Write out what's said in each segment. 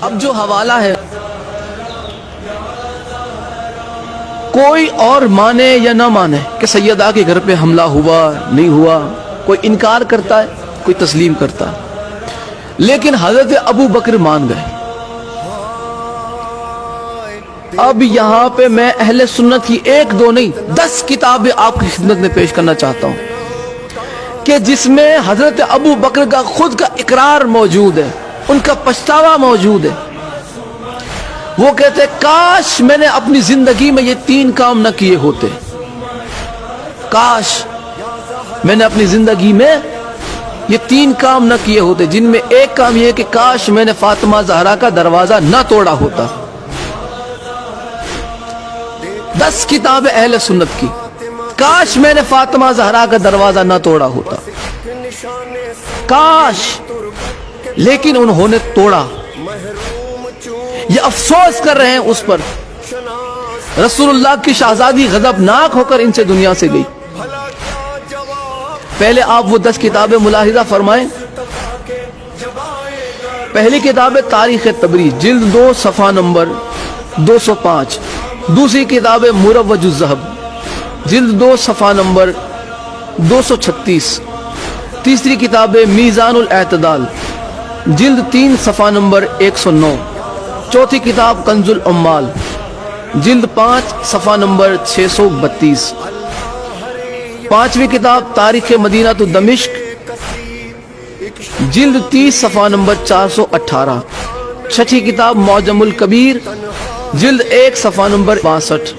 اب جو حوالہ ہے کوئی اور مانے یا نہ مانے کہ سیدہ کے گھر پہ حملہ ہوا نہیں ہوا، کوئی انکار کرتا ہے کوئی تسلیم کرتا ہے، لیکن حضرت ابو بکر مان گئے۔ اب یہاں پہ میں اہل سنت کی 1 2 نہیں 10 کتابیں آپ کی خدمت میں پیش کرنا چاہتا ہوں کہ جس میں حضرت ابو بکر کا خود کا اقرار موجود ہے، ان کا پچھتاوا موجود ہے۔ وہ کہتے ہیں کاش میں نے اپنی زندگی میں یہ 3 کام نہ کیے ہوتے، کاش میں نے اپنی زندگی میں یہ 3 کام نہ کیے ہوتے، جن میں ایک کام یہ ہے کہ کاش میں نے فاطمہ زہرا کا دروازہ نہ توڑا ہوتا۔ 10 کتابیں اہل سنت کی، کاش میں نے فاطمہ زہرا کا دروازہ نہ توڑا ہوتا، کاش، لیکن انہوں نے توڑا۔ یہ افسوس کر رہے ہیں اس پر۔ رسول اللہ کی شہزادی غضبناک ہو کر ان سے دنیا سے گئی۔ پہلے آپ وہ 10 کتابیں ملاحظہ فرمائیں۔ پہلی کتاب ہے تاریخ تبریز، جلد 2 صفحہ نمبر 205۔ دوسری کتاب ہے مروج الذہب، جلد 2 صفحہ نمبر 236۔ تیسری کتاب ہے میزان الاعتدال، جلد 3 صفحہ نمبر 109۔ چوتھی کتاب کنز العمال، جلد 5 صفحہ نمبر 632۔ پانچویں کتاب تاریخ مدینہ تو دمشق، جلد 30 صفحہ نمبر 418۔ چھٹی کتاب معجم الکبیر، جلد 1 صفحہ نمبر 62۔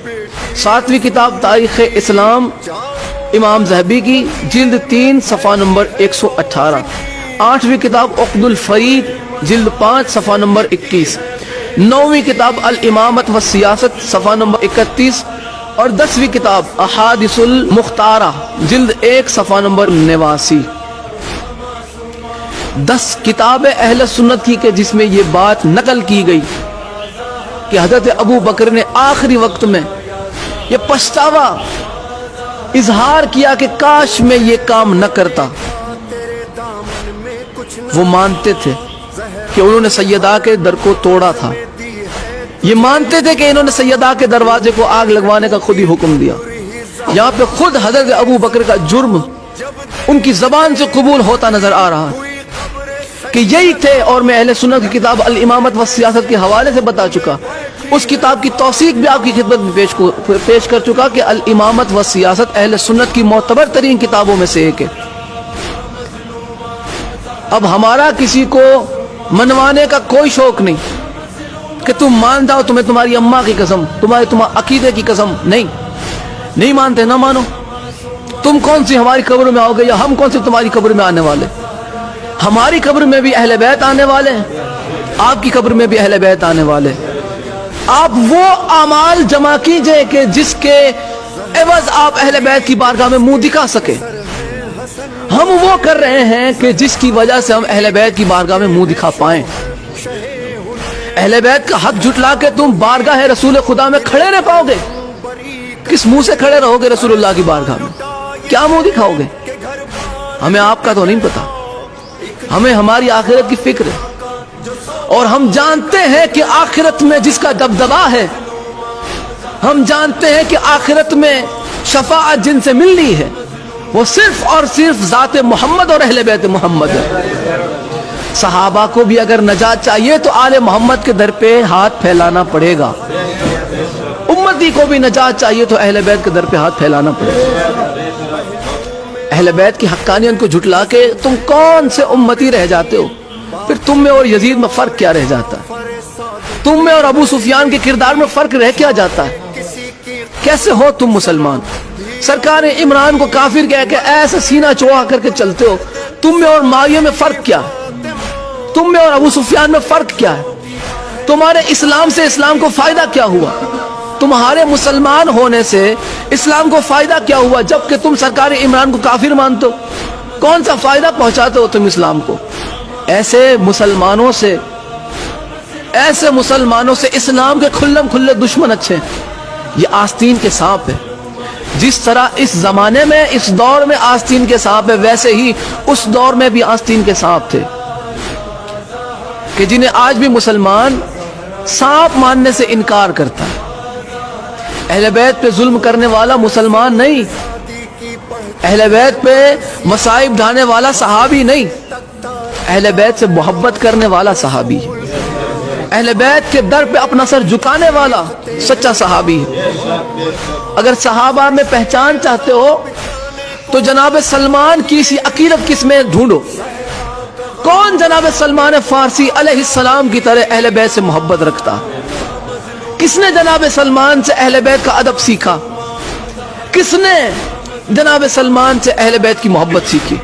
ساتویں کتاب تاریخ اسلام امام ذہبی کی، جلد 3 صفحہ نمبر 118۔ آٹھویں کتاب عقد الفرید، جلد 5 صفحہ نمبر 21۔ نویں کتاب الامامت والسیاست، صفحہ نمبر 31۔ اور 10ویں کتاب احادیث المختارہ، جلد 1 صفحہ نمبر 89۔ 10 کتابیں اہل سنت کی کہ جس میں یہ بات نقل کی گئی کہ حضرت ابو بکر نے آخری وقت میں یہ پچھتاوا اظہار کیا کہ کاش میں یہ کام نہ کرتا۔ وہ مانتے تھے کہ انہوں نے سیدہ کے در کو توڑا تھا، یہ مانتے تھے کہ انہوں نے سیدہ کے دروازے کو آگ لگوانے کا خود ہی حکم دیا۔ یہاں پہ خود حضرت ابو بکر کا جرم ان کی زبان سے قبول ہوتا نظر آ رہا کہ یہی تھے، اور میں اہل سنت کی کتاب الامامت والسیاست کے حوالے سے بتا چکا، اس کتاب کی توثیق بھی آپ کی خدمت میں پیش کر چکا کہ الامامت والسیاست اہل سنت کی معتبر ترین کتابوں میں سے ایک ہے۔ اب ہمارا کسی کو منوانے کا کوئی شوق نہیں کہ تم مان جاؤ، تمہیں تمہاری اماں کی قسم، تمہارے عقیدے کی قسم، نہیں مانتے نہ مانو۔ تم کون سی ہماری قبر میں آؤ گے یا ہم کون سی تمہاری قبر میں آنے والے؟ ہماری قبر میں بھی اہل بیت آنے والے ہیں، آپ کی قبر میں بھی اہل بیت آنے والے۔ آپ وہ اعمال جمع کیجئے کہ جس کے عوض آپ اہل بیت کی بارگاہ میں منہ دکھا سکے۔ ہم وہ کر رہے ہیں کہ جس کی وجہ سے ہم اہل بیت کی بارگاہ میں منہ دکھا پائیں۔ اہل بیت کا حق جھٹلا کے تم بارگاہ رسول خدا میں کھڑے رہ پاؤ گے؟ کس منہ سے کھڑے رہو گے رسول اللہ کی بارگاہ میں؟ کیا منہ دکھاؤ گے؟ ہمیں آپ کا تو نہیں پتا، ہمیں ہماری آخرت کی فکر ہے، اور ہم جانتے ہیں کہ آخرت میں جس کا دبدبا ہے، ہم جانتے ہیں کہ آخرت میں شفاعت جن سے ملنی ہے وہ صرف اور صرف ذات محمد اور اہل بیت محمد ہے۔ صحابہ کو بھی اگر نجات چاہیے تو آل محمد کے در پہ ہاتھ پھیلانا پڑے گا، امتی کو بھی نجات چاہیے تو اہل بیت کے در پہ ہاتھ پھیلانا پڑے گا۔ اہل بیت کی حقانیت کو جھٹلا کے تم کون سے امتی رہ جاتے ہو؟ پھر تم میں اور یزید میں فرق کیا رہ جاتا ہے؟ تم میں اور ابو سفیان کے کردار میں فرق رہ کیا جاتا ہے؟ کیسے ہو تم مسلمان؟ سرکار عمران کو کافر کہہ کے ایسے سینہ چوڑا کر کے چلتے ہو۔ تم میں اور معاویہ میں فرق کیا ہے؟ تم میں اور ابو سفیان میں فرق کیا ہے؟ تمہارے اسلام سے اسلام کو فائدہ کیا ہوا؟ تمہارے مسلمان ہونے سے اسلام کو فائدہ کیا ہوا جبکہ تم سرکار عمران کو کافر مانتے ہو؟ کون سا فائدہ پہنچاتے ہو تم اسلام کو؟ ایسے مسلمانوں سے اسلام کے کھلم کھلے دشمن اچھے ہیں۔ یہ آستین کے سانپ ہے۔ جس طرح اس زمانے میں اس دور میں آستین کے سانپ ہے، ویسے ہی اس دور میں بھی آستین کے سانپ تھے۔ کہ جنہیں آج بھی مسلمان سانپ ماننے سے انکار کرتا ہے. اہل بیت پہ ظلم کرنے والا مسلمان نہیں، اہل بیت پہ مصائب ڈھانے والا صحابی نہیں، اہل بیت سے محبت کرنے والا صحابی ہے، اہل بیت کے در پہ اپنا سر جھکانے والا سچا صحابی ہے. اگر صحابہ میں پہچان چاہتے ہو تو جناب سلمان کی سی عقیدت کس میں ڈھونڈو. کون جناب سلمان فارسی علیہ السلام کی طرح اہل بیت سے محبت رکھتا؟ کس نے جناب سلمان سے اہل بیت کا ادب سیکھا؟ کس نے جناب سلمان سے اہل بیت کی محبت سیکھی؟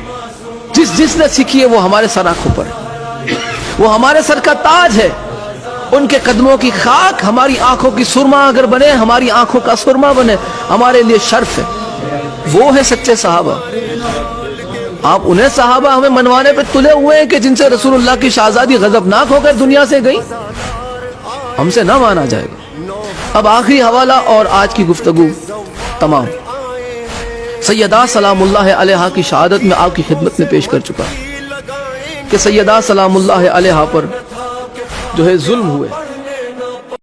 جس نے سیکھی ہے وہ ہمارے سر آنکھوں پر ہے، وہ ہمارے سر کا تاج ہے. ان کے قدموں کی خاک ہماری آنکھوں کی سرما اگر بنے، ہماری آنکھوں کا سرما بنے، ہمارے لیے شرف ہے. وہ ہے سچے صحابہ. آپ انہیں صحابہ ہمیں منوانے پہ تلے ہوئے ہیں کہ جن سے رسول اللہ کی شہزادی غضبناک ہو کر دنیا سے گئی. ہم سے نہ مانا جائے گا. اب آخری حوالہ اور آج کی گفتگو تمام سیدہ سلام اللہ علیہا کی شہادت میں آپ کی خدمت میں پیش کر چکا کہ سیدہ سلام اللہ علیہا پر جو ہے ظلم ہوئے.